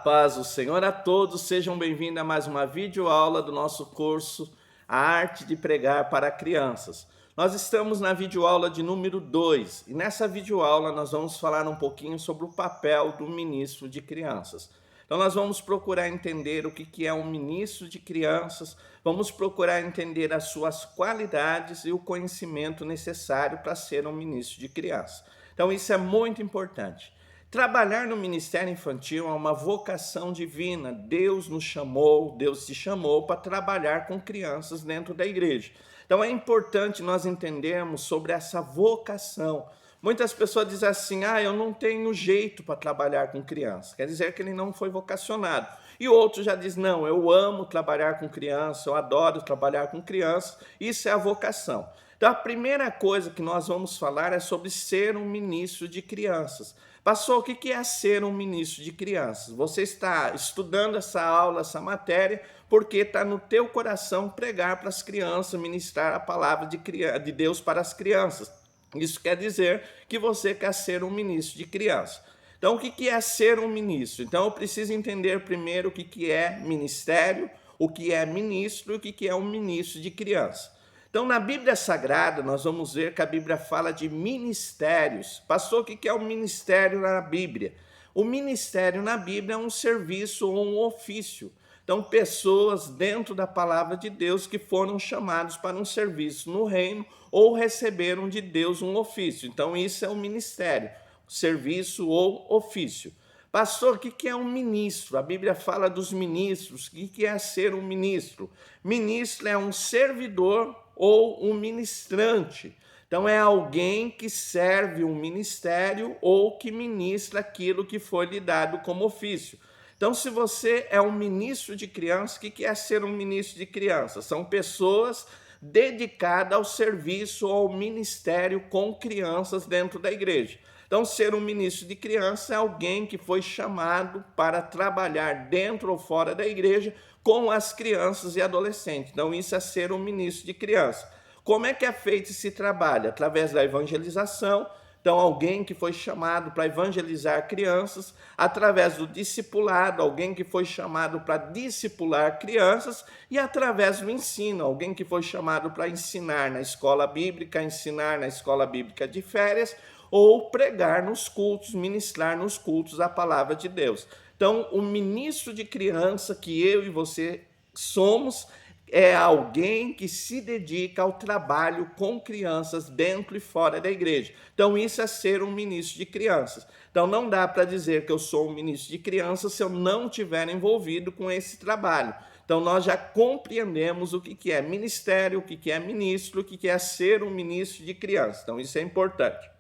Paz do Senhor a todos, sejam bem-vindos a mais uma videoaula do nosso curso A Arte de Pregar para Crianças. Nós estamos na videoaula de número 2 e nessa videoaula nós vamos falar um pouquinho sobre o papel do ministro de crianças. Então nós vamos procurar entender o que é um ministro de crianças, vamos procurar entender as suas qualidades e o conhecimento necessário para ser um ministro de criança. Então isso é muito importante. Trabalhar no ministério infantil é uma vocação divina. Deus nos chamou, Deus te chamou para trabalhar com crianças dentro da igreja. Então é importante nós entendermos sobre essa vocação. Muitas pessoas dizem assim, eu não tenho jeito para trabalhar com criança. Quer dizer que ele não foi vocacionado. E outros já dizem, não, eu amo trabalhar com criança, eu adoro trabalhar com criança. Isso é a vocação. Então a primeira coisa que nós vamos falar é sobre ser um ministro de crianças. Pastor, o que é ser um ministro de crianças? Você está estudando essa aula, essa matéria, porque está no teu coração pregar para as crianças, ministrar a palavra de Deus para as crianças. Isso quer dizer que você quer ser um ministro de criança. Então, o que é ser um ministro? Então, eu preciso entender primeiro o que é ministério, o que é ministro e o que é um ministro de criança. Então, na Bíblia Sagrada, nós vamos ver que a Bíblia fala de ministérios. Pastor, o que é um ministério na Bíblia? O ministério na Bíblia é um serviço ou um ofício. Então, pessoas dentro da palavra de Deus que foram chamados para um serviço no reino ou receberam de Deus um ofício. Então, isso é um ministério, serviço ou ofício. Pastor, o que é um ministro? A Bíblia fala dos ministros. O que é ser um ministro? Ministro é um servidor ou um ministrante. Então, é alguém que serve um ministério ou que ministra aquilo que foi lhe dado como ofício. Então, se você é um ministro de criança, o que é ser um ministro de criança? São pessoas dedicadas ao serviço ou ao ministério com crianças dentro da igreja. Então, ser um ministro de criança é alguém que foi chamado para trabalhar dentro ou fora da igreja com as crianças e adolescentes. Então, isso é ser um ministro de criança. Como é que é feito esse trabalho? Através da evangelização. Então, alguém que foi chamado para evangelizar crianças, através do discipulado, alguém que foi chamado para discipular crianças, e através do ensino, alguém que foi chamado para ensinar na escola bíblica, ensinar na escola bíblica de férias, ou pregar nos cultos, ministrar nos cultos a palavra de Deus. Então, o ministro de criança que eu e você somos é alguém que se dedica ao trabalho com crianças dentro e fora da igreja. Então, isso é ser um ministro de crianças. Então, não dá para dizer que eu sou um ministro de crianças se eu não estiver envolvido com esse trabalho. Então, nós já compreendemos o que é ministério, o que é ministro, o que é ser um ministro de crianças. Então, isso é importante.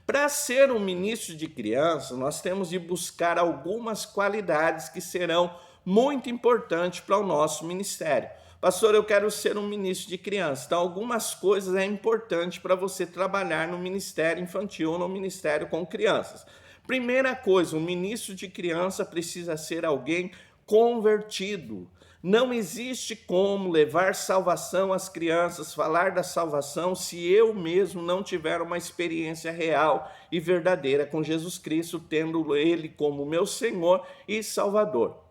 Para ser um ministro de crianças, nós temos de buscar algumas qualidades que serão muito importantes para o nosso ministério. Pastor, eu quero ser um ministro de crianças. Então, algumas coisas é importante para você trabalhar no ministério infantil ou no ministério com crianças. Primeira coisa, um ministro de criança precisa ser alguém convertido. Não existe como levar salvação às crianças, falar da salvação, se eu mesmo não tiver uma experiência real e verdadeira com Jesus Cristo, tendo Ele como meu Senhor e Salvador.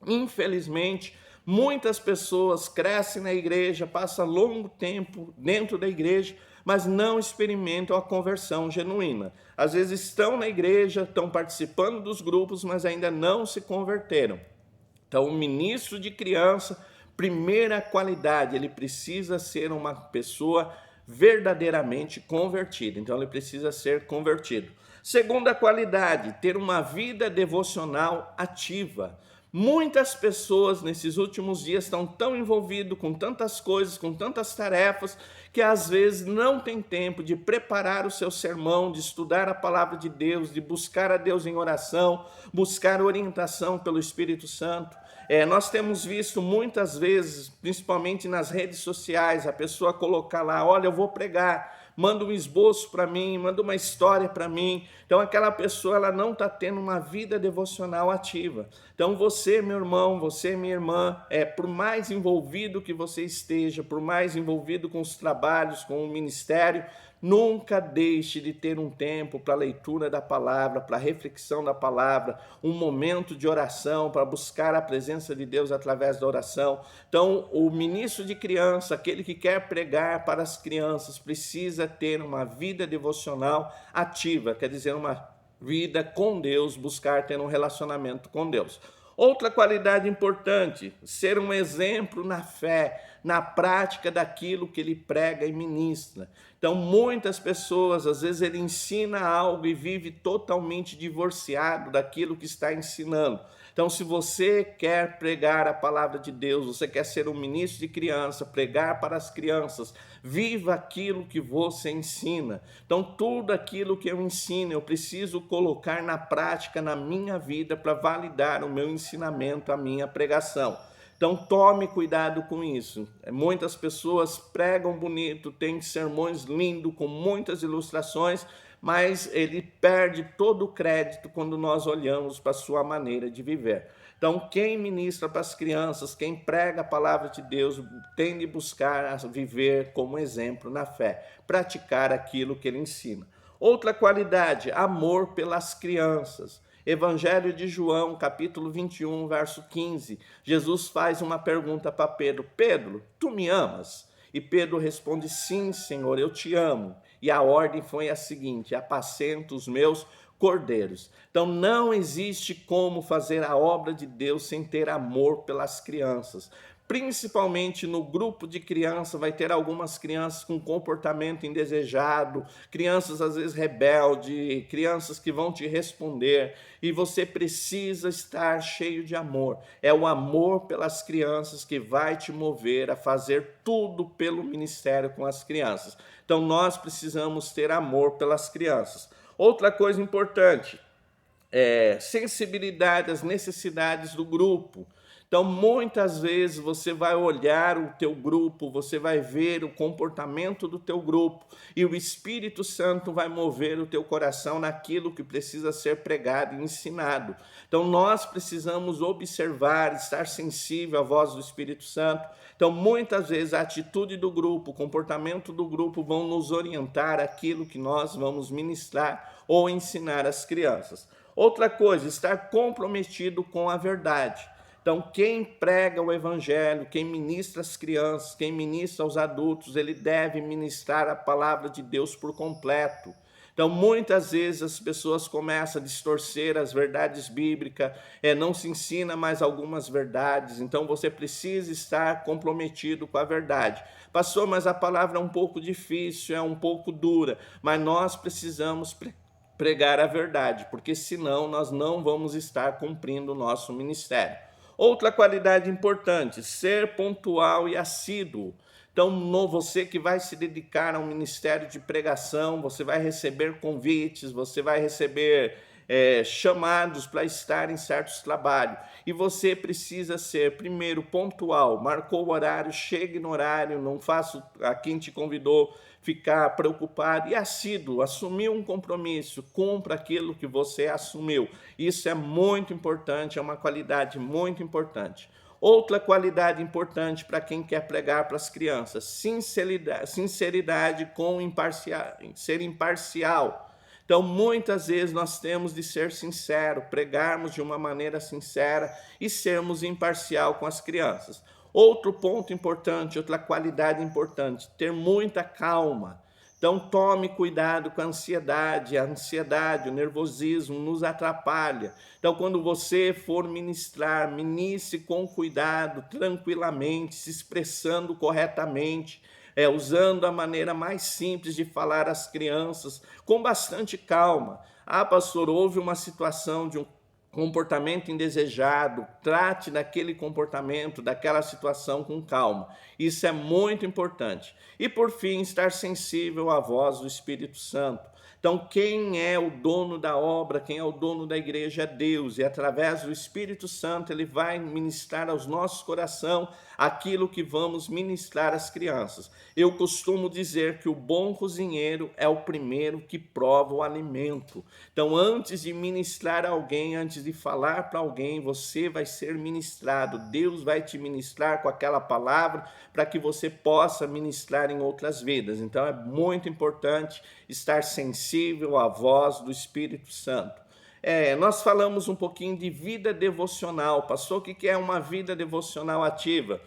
Infelizmente, muitas pessoas crescem na igreja, passam longo tempo dentro da igreja, mas não experimentam a conversão genuína. Às vezes estão na igreja, estão participando dos grupos, mas ainda não se converteram. Então, o ministro de criança, primeira qualidade, ele precisa ser uma pessoa verdadeiramente convertida. Então, ele precisa ser convertido. Segunda qualidade, ter uma vida devocional ativa. Muitas pessoas nesses últimos dias estão tão envolvidas com tantas coisas, com tantas tarefas, que às vezes não tem tempo de preparar o seu sermão, de estudar a palavra de Deus, de buscar a Deus em oração, buscar orientação pelo Espírito Santo. Nós temos visto muitas vezes, principalmente nas redes sociais, a pessoa colocar lá, olha, eu vou pregar, manda um esboço para mim, manda uma história para mim. Então, aquela pessoa ela não está tendo uma vida devocional ativa. Então, você, meu irmão, você, minha irmã, por mais envolvido que você esteja, por mais envolvido com os trabalhos, com o ministério, Nunca deixe de ter um tempo para a leitura da palavra, para a reflexão da palavra, um momento de oração, para buscar a presença de Deus através da oração. Então, o ministro de criança, aquele que quer pregar para as crianças, precisa ter uma vida devocional ativa, quer dizer, uma vida com Deus, buscar ter um relacionamento com Deus. Outra qualidade importante, ser um exemplo na fé, na prática daquilo que ele prega e ministra. Então, muitas pessoas, às vezes ele ensina algo e vive totalmente divorciado daquilo que está ensinando. Então, se você quer pregar a palavra de Deus, você quer ser um ministro de criança, pregar para as crianças, viva aquilo que você ensina. Então, tudo aquilo que eu ensino, eu preciso colocar na prática, na minha vida, para validar o meu ensinamento, a minha pregação. Então, tome cuidado com isso. Muitas pessoas pregam bonito, têm sermões lindos, com muitas ilustrações, mas ele perde todo o crédito quando nós olhamos para a sua maneira de viver. Então, quem ministra para as crianças, quem prega a palavra de Deus, tem de buscar viver como exemplo na fé, praticar aquilo que ele ensina. Outra qualidade, amor pelas crianças. Evangelho de João, capítulo 21, verso 15. Jesus faz uma pergunta para Pedro: Pedro, tu me amas? E Pedro responde: sim, Senhor, eu te amo. E a ordem foi a seguinte: apacenta os meus cordeiros. Então não existe como fazer a obra de Deus sem ter amor pelas crianças. Principalmente no grupo de crianças, vai ter algumas crianças com comportamento indesejado, crianças às vezes rebeldes, crianças que vão te responder, e você precisa estar cheio de amor. É o amor pelas crianças que vai te mover a fazer tudo pelo ministério com as crianças. Então nós precisamos ter amor pelas crianças. Outra coisa importante, sensibilidade às necessidades do grupo. Então, muitas vezes você vai olhar o teu grupo, você vai ver o comportamento do teu grupo e o Espírito Santo vai mover o teu coração naquilo que precisa ser pregado e ensinado. Então, nós precisamos observar, estar sensível à voz do Espírito Santo. Então, muitas vezes a atitude do grupo, o comportamento do grupo vão nos orientar aquilo que nós vamos ministrar ou ensinar às crianças. Outra coisa, estar comprometido com a verdade. Então, quem prega o evangelho, quem ministra as crianças, quem ministra aos adultos, ele deve ministrar a palavra de Deus por completo. Então, muitas vezes as pessoas começam a distorcer as verdades bíblicas, não se ensina mais algumas verdades, então você precisa estar comprometido com a verdade. Pastor, mas a palavra é um pouco difícil, é um pouco dura, mas nós precisamos pregar a verdade, porque senão nós não vamos estar cumprindo o nosso ministério. Outra qualidade importante, ser pontual e assíduo. Então, você que vai se dedicar ao ministério de pregação, você vai receber convites, você vai receber chamados para estar em certos trabalhos. E você precisa ser, primeiro, pontual. Marcou o horário, chegue no horário, não faça a quem te convidou ficar preocupado. E assíduo, assumir um compromisso, cumpra aquilo que você assumiu. Isso é muito importante, é uma qualidade muito importante. Outra qualidade importante para quem quer pregar para as crianças, sinceridade com ser imparcial. Então, muitas vezes nós temos de ser sincero, pregarmos de uma maneira sincera e sermos imparcial com as crianças. Outro ponto importante, outra qualidade importante, ter muita calma. Então, tome cuidado com a ansiedade, o nervosismo nos atrapalha. Então, quando você for ministrar, ministre com cuidado, tranquilamente, se expressando corretamente, usando a maneira mais simples de falar às crianças, com bastante calma. Ah, pastor, houve uma situação de um comportamento indesejado, trate daquele comportamento, daquela situação com calma. Isso é muito importante. E por fim, estar sensível à voz do Espírito Santo. Então, quem é o dono da obra, quem é o dono da igreja é Deus, e através do Espírito Santo ele vai ministrar aos nossos corações aquilo que vamos ministrar às crianças. Eu costumo dizer que o bom cozinheiro é o primeiro que prova o alimento. Então, antes de ministrar a alguém, antes de falar para alguém, você vai ser ministrado. Deus vai te ministrar com aquela palavra para que você possa ministrar em outras vidas. Então, é muito importante estar sensível à voz do Espírito Santo. Nós falamos um pouquinho de vida devocional. Pastor, o que é uma vida devocional ativa?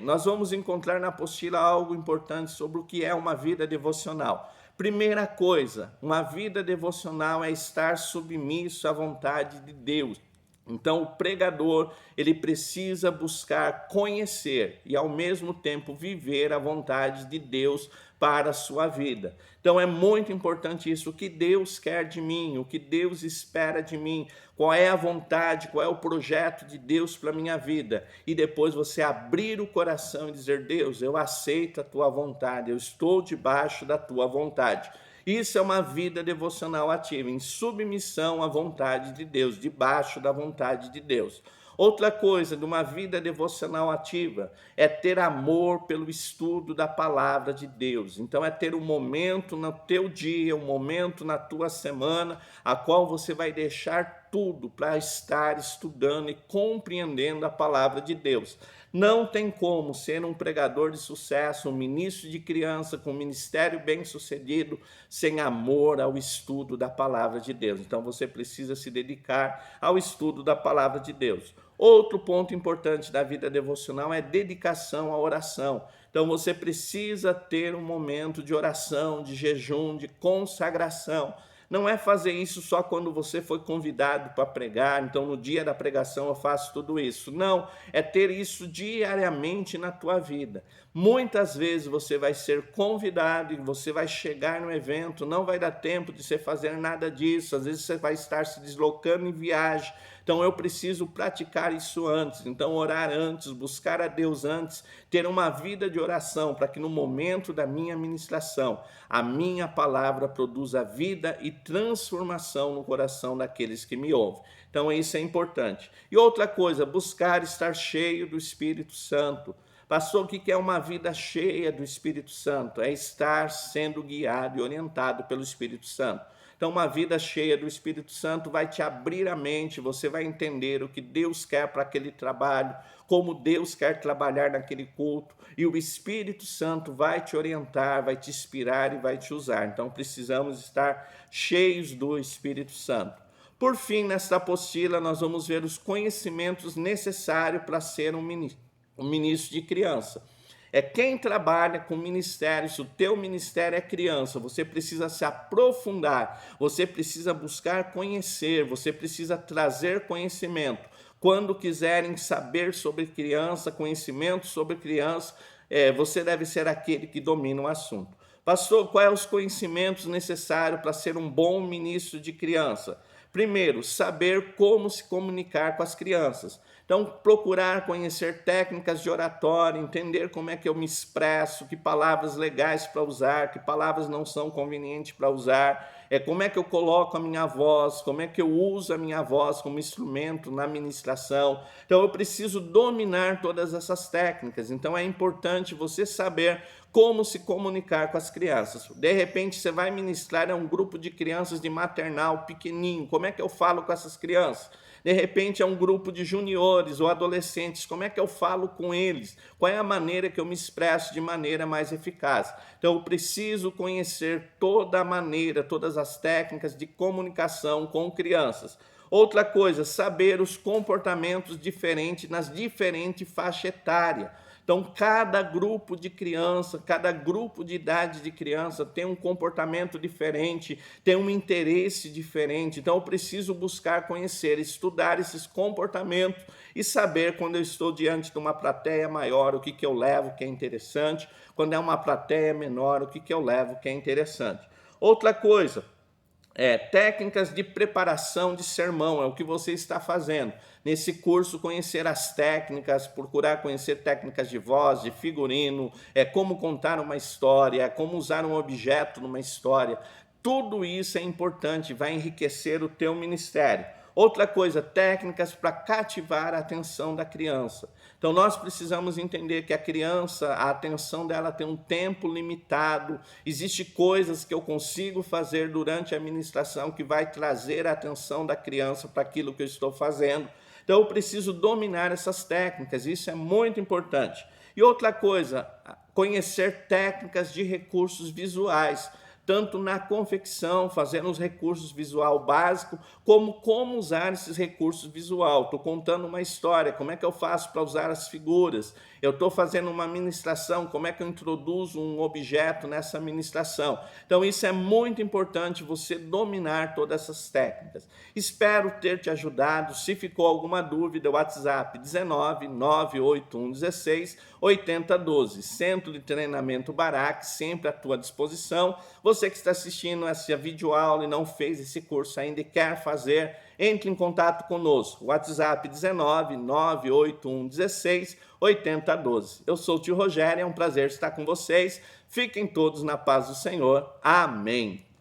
Nós vamos encontrar na apostila algo importante sobre o que é uma vida devocional. Primeira coisa, uma vida devocional é estar submisso à vontade de Deus. Então, o pregador, ele precisa buscar conhecer e, ao mesmo tempo, viver a vontade de Deus para a sua vida. Então, é muito importante isso, o que Deus quer de mim, o que Deus espera de mim, qual é a vontade, qual é o projeto de Deus para a minha vida. E depois você abrir o coração e dizer, Deus, eu aceito a tua vontade, eu estou debaixo da tua vontade. Isso é uma vida devocional ativa, em submissão à vontade de Deus, debaixo da vontade de Deus. Outra coisa de uma vida devocional ativa é ter amor pelo estudo da palavra de Deus. Então é ter um momento no teu dia, um momento na tua semana, a qual você vai deixar tudo para estar estudando e compreendendo a palavra de Deus. Não tem como ser um pregador de sucesso, um ministro de criança com um ministério bem-sucedido, sem amor ao estudo da palavra de Deus. Então você precisa se dedicar ao estudo da palavra de Deus. Outro ponto importante da vida devocional é dedicação à oração. Então você precisa ter um momento de oração, de jejum, de consagração. Não é fazer isso só quando você foi convidado para pregar, então no dia da pregação eu faço tudo isso. Não, é ter isso diariamente na tua vida. Muitas vezes você vai ser convidado e você vai chegar no evento, não vai dar tempo de você fazer nada disso, às vezes você vai estar se deslocando em viagem. Então eu preciso praticar isso antes, então orar antes, buscar a Deus antes, ter uma vida de oração para que no momento da minha ministração, a minha palavra produza vida e transformação no coração daqueles que me ouvem. Então isso é importante. E outra coisa, buscar estar cheio do Espírito Santo. Pastor, o que é uma vida cheia do Espírito Santo? É estar sendo guiado e orientado pelo Espírito Santo. Então, uma vida cheia do Espírito Santo vai te abrir a mente, você vai entender o que Deus quer para aquele trabalho, como Deus quer trabalhar naquele culto, e o Espírito Santo vai te orientar, vai te inspirar e vai te usar. Então, precisamos estar cheios do Espírito Santo. Por fim, nesta apostila, nós vamos ver os conhecimentos necessários para ser um ministro de criança. Quem trabalha com ministério, se o teu ministério é criança, você precisa se aprofundar, você precisa buscar conhecer, você precisa trazer conhecimento. Quando quiserem saber sobre criança, conhecimento sobre criança, você deve ser aquele que domina o assunto. Pastor, quais são os conhecimentos necessários para ser um bom ministro de criança? Primeiro, saber como se comunicar com as crianças. Então, procurar conhecer técnicas de oratória, entender como é que eu me expresso, que palavras legais para usar, que palavras não são convenientes para usar, como é que eu coloco a minha voz, como é que eu uso a minha voz como instrumento na ministração. Então, eu preciso dominar todas essas técnicas. Então, é importante você saber como se comunicar com as crianças. De repente, você vai ministrar a um grupo de crianças de maternal pequenininho. Como é que eu falo com essas crianças? De repente, é um grupo de juniores ou adolescentes. Como é que eu falo com eles? Qual é a maneira que eu me expresso de maneira mais eficaz? Então, eu preciso conhecer toda a maneira, todas as técnicas de comunicação com crianças. Outra coisa, saber os comportamentos diferentes nas diferentes faixas etárias. Então, cada grupo de criança, cada grupo de idade de criança tem um comportamento diferente, tem um interesse diferente. Então, eu preciso buscar conhecer, estudar esses comportamentos e saber quando eu estou diante de uma plateia maior, o que eu levo que é interessante, quando é uma plateia menor, o que eu levo que é interessante. Outra coisa, técnicas de preparação de sermão, é o que você está fazendo. Nesse curso, conhecer as técnicas, procurar conhecer técnicas de voz, de figurino, como contar uma história, como usar um objeto numa história. Tudo isso é importante, vai enriquecer o teu ministério. Outra coisa, técnicas para cativar a atenção da criança. Então nós precisamos entender que a criança, a atenção dela tem um tempo limitado. Existem coisas que eu consigo fazer durante a ministração que vai trazer a atenção da criança para aquilo que eu estou fazendo. Então eu preciso dominar essas técnicas, isso é muito importante. E outra coisa, conhecer técnicas de recursos visuais, tanto na confecção, fazendo os recursos visual básico, como usar esses recursos visual. Estou contando uma história, como é que eu faço para usar as figuras? Eu estou fazendo uma ministração, como é que eu introduzo um objeto nessa ministração? Então isso é muito importante, você dominar todas essas técnicas. Espero ter te ajudado. Se ficou alguma dúvida, o WhatsApp 19 981 16 8012. Centro de Treinamento Barak, sempre à tua disposição. Você que está assistindo essa videoaula e não fez esse curso ainda e quer fazer, entre em contato conosco. WhatsApp 19 981 16 8012. Eu sou o tio Rogério, é um prazer estar com vocês. Fiquem todos na paz do Senhor. Amém.